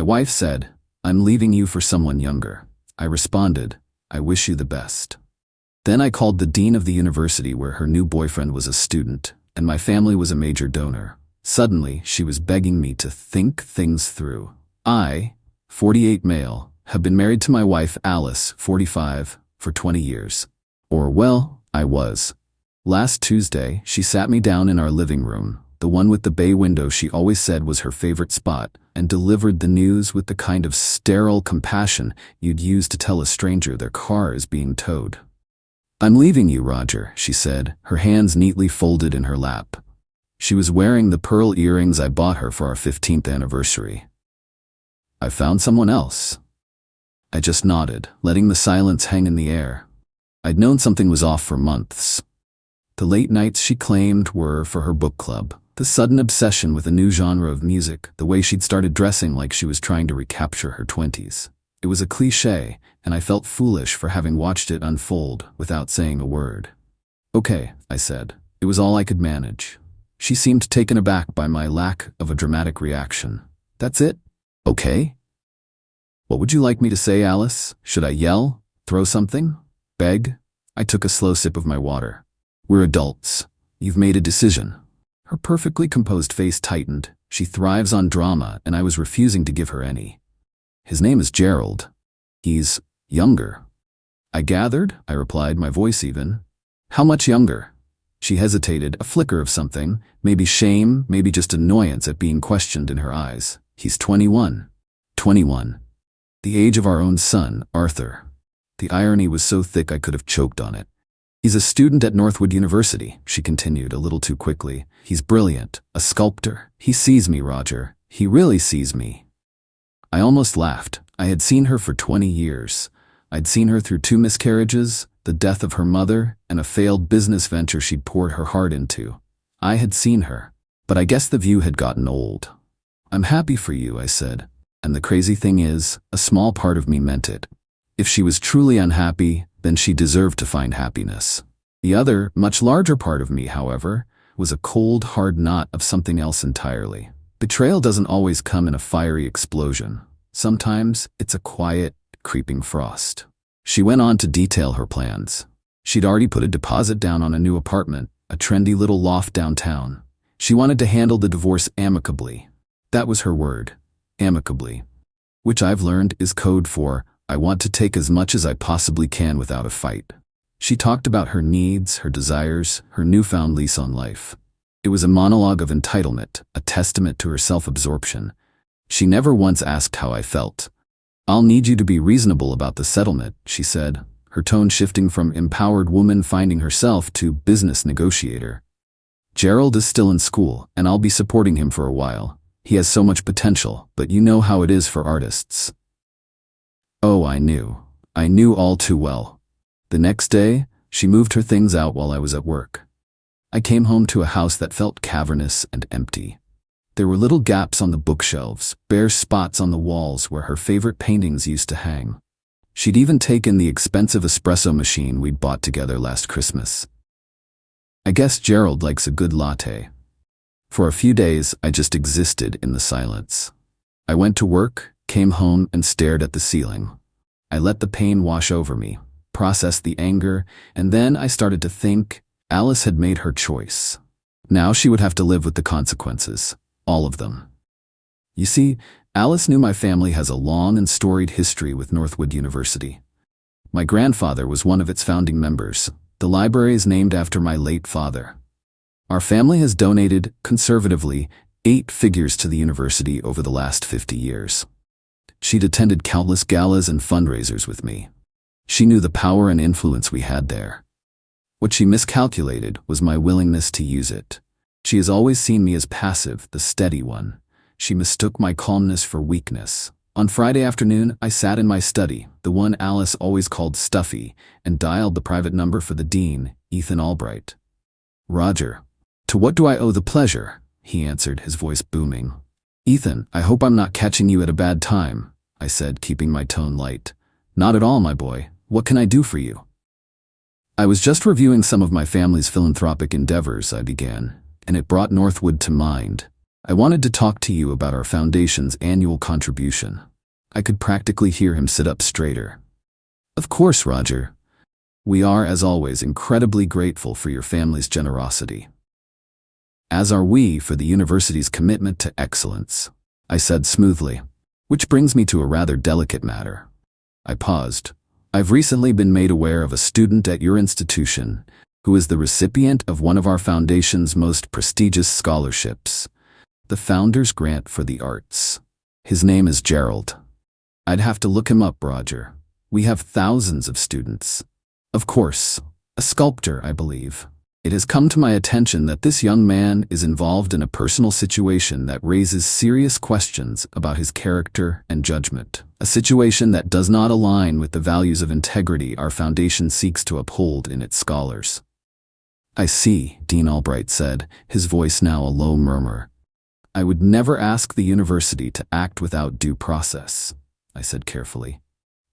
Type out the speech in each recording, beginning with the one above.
wife said, "I'm leaving you for someone younger." I responded, "I wish you the best." Then I called the dean of the university where her new boyfriend was a student, and my family was a major donor. Suddenly, she was begging me to think things through. I, 48 male, have been married to my wife Alice, 45, for 20 years. Or, well, I was. Last Tuesday, she sat me down in our living room, the one with the bay window she always said was her favorite spot, and delivered the news with the kind of sterile compassion you'd use to tell a stranger their car is being towed. "I'm leaving you, Roger," she said, her hands neatly folded in her lap. She was wearing the pearl earrings I bought her for our 15th anniversary. "I found someone else." I just nodded, letting the silence hang in the air. I'd known something was off for months. The late nights she claimed were for her book club, the sudden obsession with a new genre of music, the way she'd started dressing like she was trying to recapture her 20s. It was a cliché, and I felt foolish for having watched it unfold without saying a word. "Okay," I said. It was all I could manage. She seemed taken aback by my lack of a dramatic reaction. "That's it? Okay? What would you like me to say, Alice? Should I yell? Throw something? Beg?" I took a slow sip of my water. "We're adults. You've made a decision." Her perfectly composed face tightened. She thrives on drama, and I was refusing to give her any. "His name is Gerald. He's younger." "I gathered," I replied, my voice even. "How much younger?" She hesitated, a flicker of something, maybe shame, maybe just annoyance at being questioned in her eyes. "He's 21. 21. The age of our own son, Arthur." The irony was so thick I could have choked on it. "He's a student at Northwood University," she continued a little too quickly. "He's brilliant, a sculptor. He sees me, Roger. He really sees me." I almost laughed. I had seen her for 20 years. I'd seen her through 2 miscarriages, the death of her mother, and a failed business venture she'd poured her heart into. I had seen her, but I guess the view had gotten old. "I'm happy for you," I said. And the crazy thing is, a small part of me meant it. If she was truly unhappy, then she deserved to find happiness. The other, much larger part of me, however, was a cold, hard knot of something else entirely. Betrayal doesn't always come in a fiery explosion. Sometimes it's a quiet, creeping frost. She went on to detail her plans. She'd already put a deposit down on a new apartment, a trendy little loft downtown. She wanted to handle the divorce amicably. That was her word, amicably. Which I've learned is code for, I want to take as much as I possibly can without a fight. She talked about her needs, her desires, her newfound lease on life. It was a monologue of entitlement, a testament to her self-absorption. She never once asked how I felt. "I'll need you to be reasonable about the settlement," she said, her tone shifting from empowered woman finding herself to business negotiator. "Gerald is still in school, and I'll be supporting him for a while. He has so much potential, but you know how it is for artists." Oh, I knew. I knew all too well. The next day, she moved her things out while I was at work. I came home to a house that felt cavernous and empty. There were little gaps on the bookshelves, bare spots on the walls where her favorite paintings used to hang. She'd even taken the expensive espresso machine we'd bought together last Christmas. I guess Gerald likes a good latte. For a few days, I just existed in the silence. I went to work, came home, and stared at the ceiling. I let the pain wash over me, processed the anger, and then I started to think Alice had made her choice. Now she would have to live with the consequences, all of them. You see, Alice knew my family has a long and storied history with Northwood University. My grandfather was one of its founding members. The library is named after my late father. Our family has donated, conservatively, 8 figures to the university over the last 50 years. She'd attended countless galas and fundraisers with me. She knew the power and influence we had there. What she miscalculated was my willingness to use it. She has always seen me as passive, the steady one. She mistook my calmness for weakness. On Friday afternoon, I sat in my study, the one Alice always called stuffy, and dialed the private number for the dean, Ethan Albright. "Roger, to what do I owe the pleasure?" he answered, his voice booming. "Ethan, I hope I'm not catching you at a bad time," I said, keeping my tone light. "Not at all, my boy. What can I do for you?" "I was just reviewing some of my family's philanthropic endeavors," I began, and it brought Northwood to mind. I wanted to talk to you about our foundation's annual contribution. I could practically hear him sit up straighter. Of course, Roger. We are, as always, incredibly grateful for your family's generosity. As are we for the university's commitment to excellence, I said smoothly. Which brings me to a rather delicate matter. I paused. I've recently been made aware of a student at your institution who is the recipient of one of our foundation's most prestigious scholarships, the Founders Grant for the Arts. His name is Gerald. I'd have to look him up, Roger. We have thousands of students. Of course, a sculptor, I believe. It has come to my attention that this young man is involved in a personal situation that raises serious questions about his character and judgment, a situation that does not align with the values of integrity our foundation seeks to uphold in its scholars. I see, Dean Albright said, his voice now a low murmur. I would never ask the university to act without due process, I said carefully.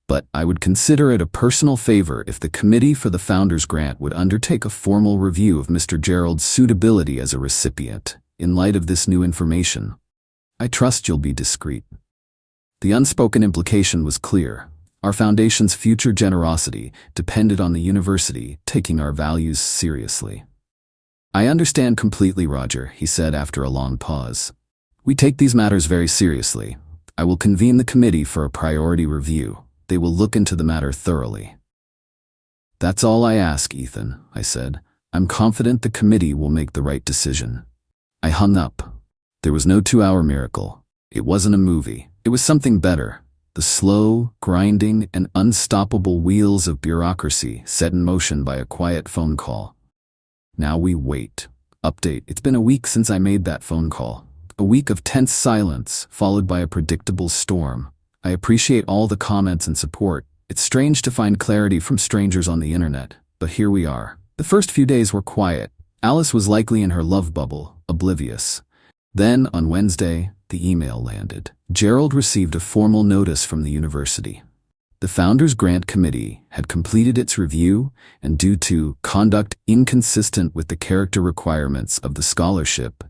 But I would consider it a personal favor if the Committee for the Founders Grant would undertake a formal review of Mr. Gerald's suitability as a recipient, in light of this new information. I trust you'll be discreet. The unspoken implication was clear. Our foundation's future generosity depended on the university taking our values seriously. I understand completely, Roger, he said after a long pause. We take these matters very seriously. I will convene the committee for a priority review. They will look into the matter thoroughly. That's all I ask, Ethan, I said. I'm confident the committee will make the right decision. I hung up. There was no 2-hour miracle. It wasn't a movie. It was something better. The slow, grinding, and unstoppable wheels of bureaucracy set in motion by a quiet phone call. Now we wait. Update. It's been a week since I made that phone call. A week of tense silence, followed by a predictable storm. I appreciate all the comments and support. It's strange to find clarity from strangers on the internet, but here we are. The first few days were quiet. Alice was likely in her love bubble, oblivious. Then, on Wednesday, the email landed. Gerald received a formal notice from the university. The Founders Grant Committee had completed its review, and due to conduct inconsistent with the character requirements of the scholarship,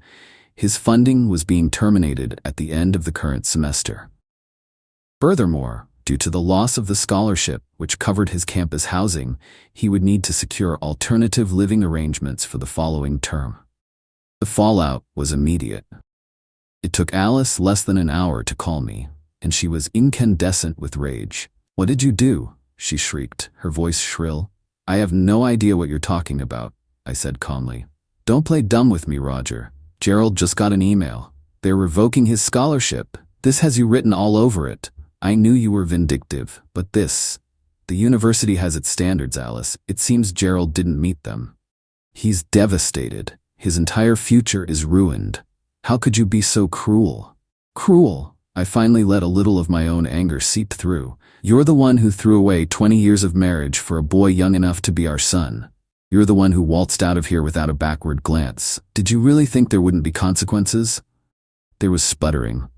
his funding was being terminated at the end of the current semester. Furthermore, due to the loss of the scholarship, which covered his campus housing, he would need to secure alternative living arrangements for the following term. The fallout was immediate. It took Alice less than an hour to call me, and she was incandescent with rage. "What did you do?" she shrieked, her voice shrill. "I have no idea what you're talking about," I said calmly. "Don't play dumb with me, Roger. Gerald just got an email. They're revoking his scholarship. This has you written all over it. I knew you were vindictive, but the university has its standards, Alice. It seems Gerald didn't meet them. He's devastated. His entire future is ruined. How could you be so cruel?" "Cruel?" I finally let a little of my own anger seep through. "You're the one who threw away 20 years of marriage for a boy young enough to be our son. You're the one who waltzed out of here without a backward glance. Did you really think there wouldn't be consequences?" There was sputtering.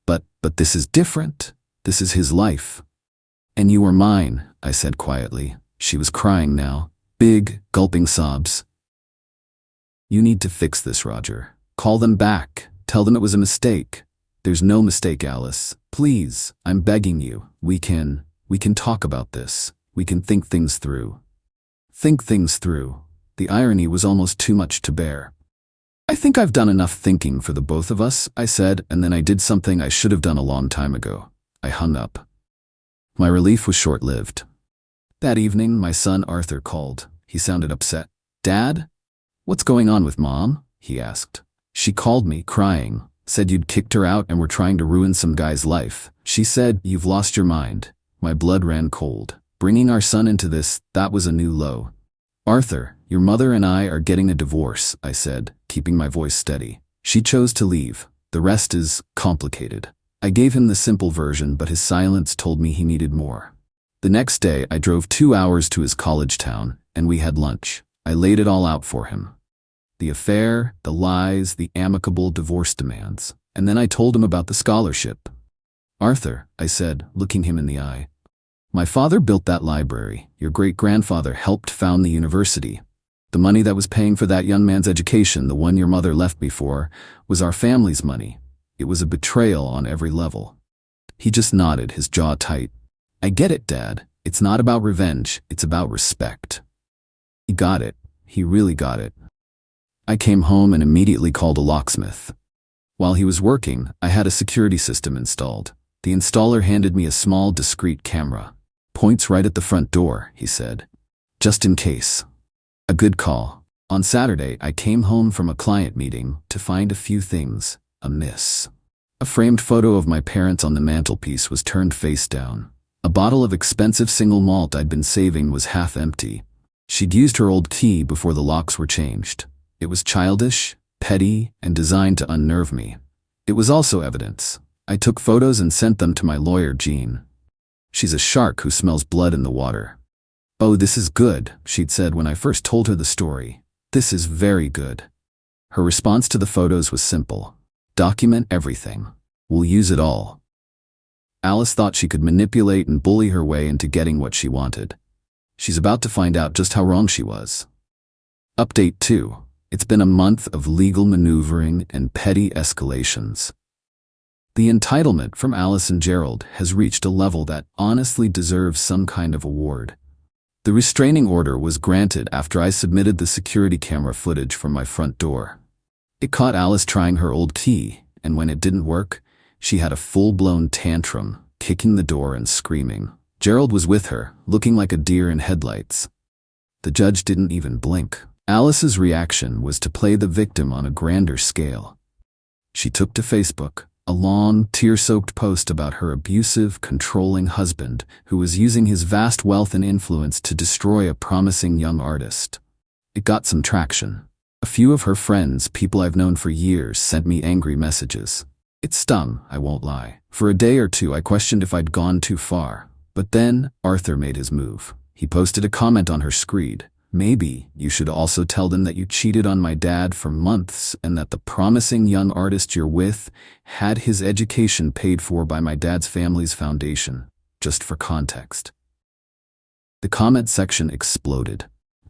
But this is different. This is his life. "And you were mine," I said quietly. She was crying now. Big, gulping sobs. "You need to fix this, Roger. Call them back. Tell them it was a mistake." "There's no mistake, Alice. Please, I'm begging you. We can talk about this. We can think things through." Think things through. The irony was almost too much to bear. "I think I've done enough thinking for the both of us," I said, and then I did something I should have done a long time ago. I hung up. My relief was short-lived. That evening, my son Arthur called. He sounded upset. "Dad? What's going on with Mom?" he asked. "She called me, crying. Said you'd kicked her out and were trying to ruin some guy's life. She said, 'You've lost your mind.'" My blood ran cold. Bringing our son into this, that was a new low. "Arthur, your mother and I are getting a divorce," I said, keeping my voice steady. "She chose to leave. The rest is complicated." I gave him the simple version, but his silence told me he needed more. The next day, I drove 2 hours to his college town, and we had lunch. I laid it all out for him. The affair, the lies, the amicable divorce demands. And then I told him about the scholarship. "Arthur," I said, looking him in the eye, "my father built that library. Your great-grandfather helped found the university. The money that was paying for that young man's education, the one your mother left me for, was our family's money. It was a betrayal on every level. He just nodded, his jaw tight. I get it, Dad. It's not about revenge, it's about respect. He got it. He really got it. I came home and immediately called a locksmith. While he was working, I had a security system installed. The installer handed me a small, discreet camera. Points right at the front door, he said. Just in case. A good call. On Saturday, I came home from a client meeting to find a few things amiss. A framed photo of my parents on the mantelpiece was turned face down. A bottle of expensive single malt I'd been saving was half empty. She'd used her old key before the locks were changed. It was childish, petty, and designed to unnerve me. It was also evidence. I took photos and sent them to my lawyer, Jean. She's a shark who smells blood in the water. Oh, this is good, she'd said when I first told her the story. This is very good. Her response to the photos was simple. Document everything. We'll use it all. Alice thought she could manipulate and bully her way into getting what she wanted. She's about to find out just how wrong she was. Update 2. It's been a month of legal maneuvering and petty escalations. The entitlement from Alice and Gerald has reached a level that honestly deserves some kind of award. The restraining order was granted after I submitted the security camera footage from my front door. It caught Alice trying her old key, and when it didn't work, she had a full-blown tantrum, kicking the door and screaming. Gerald was with her, looking like a deer in headlights. The judge didn't even blink. Alice's reaction was to play the victim on a grander scale. She took to Facebook, a long, tear-soaked post about her abusive, controlling husband who was using his vast wealth and influence to destroy a promising young artist. It got some traction. A few of her friends, people I've known for years, sent me angry messages. It stung, I won't lie. For a day or two I questioned if I'd gone too far. But then, Arthur made his move. He posted a comment on her screed. Maybe you should also tell them that you cheated on my dad for months and that the promising young artist you're with had his education paid for by my dad's family's foundation, just for context. The comment section exploded.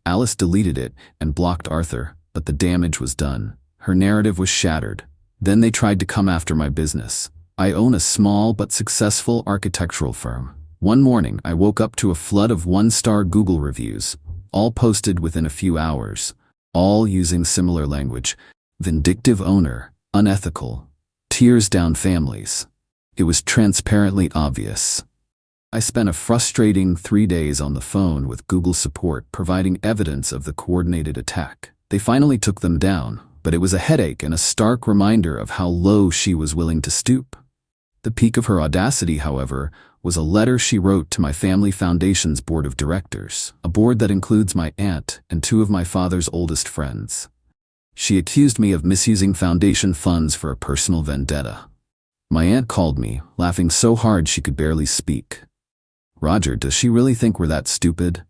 Alice deleted it and blocked Arthur, but the damage was done. Her narrative was shattered. Then they tried to come after my business. I own a small but successful architectural firm. One morning, I woke up to a flood of one-star Google reviews, all posted within a few hours, all using similar language. Vindictive owner, unethical, tears down families. It was transparently obvious. I spent a frustrating 3 days on the phone with Google support providing evidence of the coordinated attack. They finally took them down, but it was a headache and a stark reminder of how low she was willing to stoop. The peak of her audacity, however, was a letter she wrote to my family foundation's board of directors, a board that includes my aunt and 2 of my father's oldest friends. She accused me of misusing foundation funds for a personal vendetta. My aunt called me, laughing so hard she could barely speak. Roger, does she really think we're that stupid?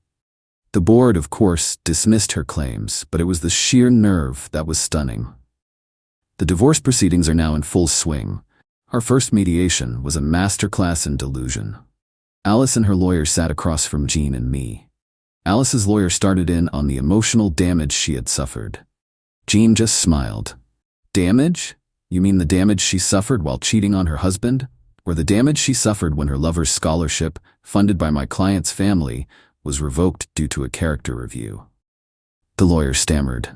The board, of course, dismissed her claims, but it was the sheer nerve that was stunning. The divorce proceedings are now in full swing. Our first mediation was a masterclass in delusion. Alice and her lawyer sat across from Jean and me. Alice's lawyer started in on the emotional damage she had suffered. Jean just smiled. Damage? You mean the damage she suffered while cheating on her husband? Or the damage she suffered when her lover's scholarship, funded by my client's family, was revoked due to a character review? The lawyer stammered.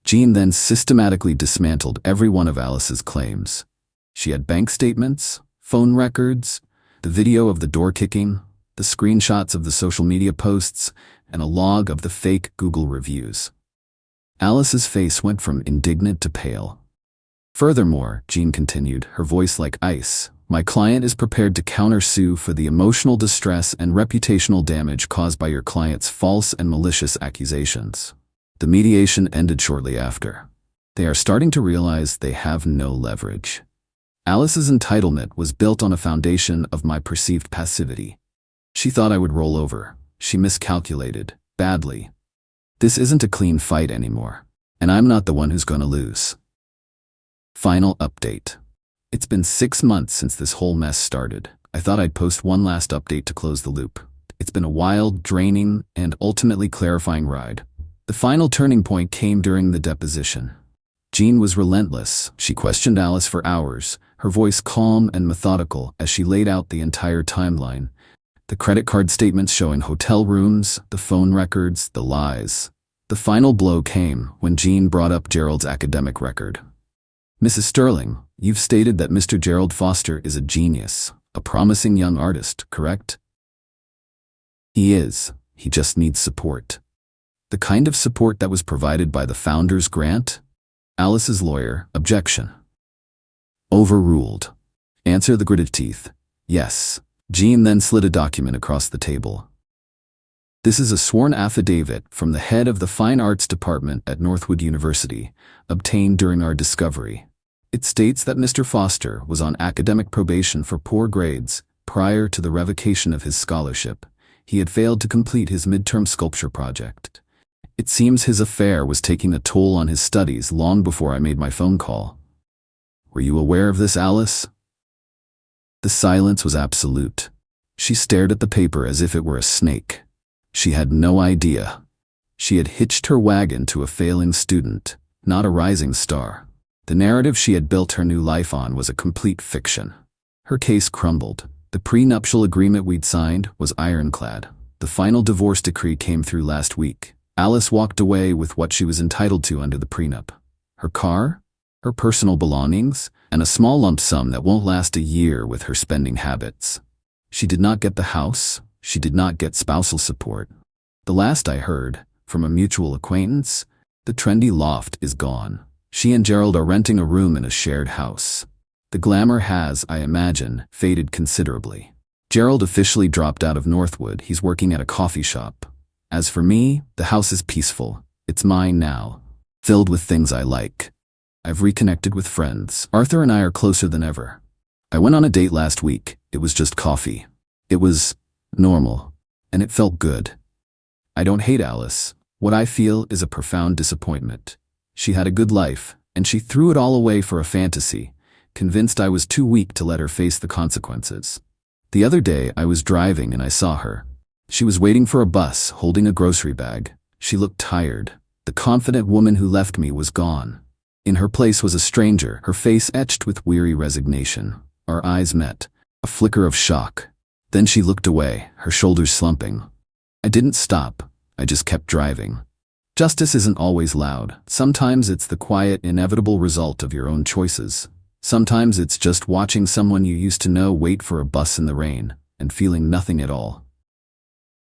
Jean then systematically dismantled every one of Alice's claims. She had bank statements, phone records, the video of the door kicking, the screenshots of the social media posts, and a log of the fake Google reviews. Alice's face went from indignant to pale. Furthermore, Jean continued, her voice like ice, my client is prepared to countersue for the emotional distress and reputational damage caused by your client's false and malicious accusations. The mediation ended shortly after. They are starting to realize they have no leverage. Alice's entitlement was built on a foundation of my perceived passivity. She thought I would roll over. She miscalculated, badly. This isn't a clean fight anymore, and I'm not the one who's going to lose. Final update. It's been 6 months since this whole mess started. I thought I'd post one last update to close the loop. It's been a wild, draining, and ultimately clarifying ride. The final turning point came during the deposition. Jean was relentless. She questioned Alice for hours, her voice calm and methodical as she laid out the entire timeline. The credit card statements showing hotel rooms, the phone records, the lies. The final blow came when Jean brought up Gerald's academic record. "Mrs. Sterling, you've stated that Mr. Gerald Foster is a genius, a promising young artist, correct?" "He is. He just needs support." "The kind of support that was provided by the Founders Grant?" Alice's lawyer, objection. Overruled. Answer the gritted teeth. Yes. Jean then slid a document across the table. "This is a sworn affidavit from the head of the Fine Arts Department at Northwood University, obtained during our discovery. It states that Mr. Foster was on academic probation for poor grades prior to the revocation of his scholarship. He had failed to complete his midterm sculpture project. It seems his affair was taking a toll on his studies long before I made my phone call. Were you aware of this, Alice?" The silence was absolute. She stared at the paper as if it were a snake. She had no idea. She had hitched her wagon to a failing student, not a rising star. The narrative she had built her new life on was a complete fiction. Her case crumbled. The prenuptial agreement we'd signed was ironclad. The final divorce decree came through last week. Alice walked away with what she was entitled to under the prenup. Her car, her personal belongings, and a small lump sum that won't last a year with her spending habits. She did not get the house. She did not get spousal support. The last I heard, from a mutual acquaintance, the trendy loft is gone. She and Gerald are renting a room in a shared house. The glamour has, I imagine, faded considerably. Gerald officially dropped out of Northwood. He's working at a coffee shop. As for me, the house is peaceful. It's mine now, filled with things I like. I've reconnected with friends. Arthur and I are closer than ever. I went on a date last week. It was just coffee. It was normal, and it felt good. I don't hate Alice. What I feel is a profound disappointment. She had a good life, and she threw it all away for a fantasy, convinced I was too weak to let her face the consequences. The other day I was driving and I saw her. She was waiting for a bus, holding a grocery bag. She looked tired. The confident woman who left me was gone. In her place was a stranger, her face etched with weary resignation. Our eyes met, a flicker of shock. Then she looked away, her shoulders slumping. I didn't stop. I just kept driving. Justice isn't always loud. Sometimes it's the quiet, inevitable result of your own choices. Sometimes it's just watching someone you used to know wait for a bus in the rain and feeling nothing at all.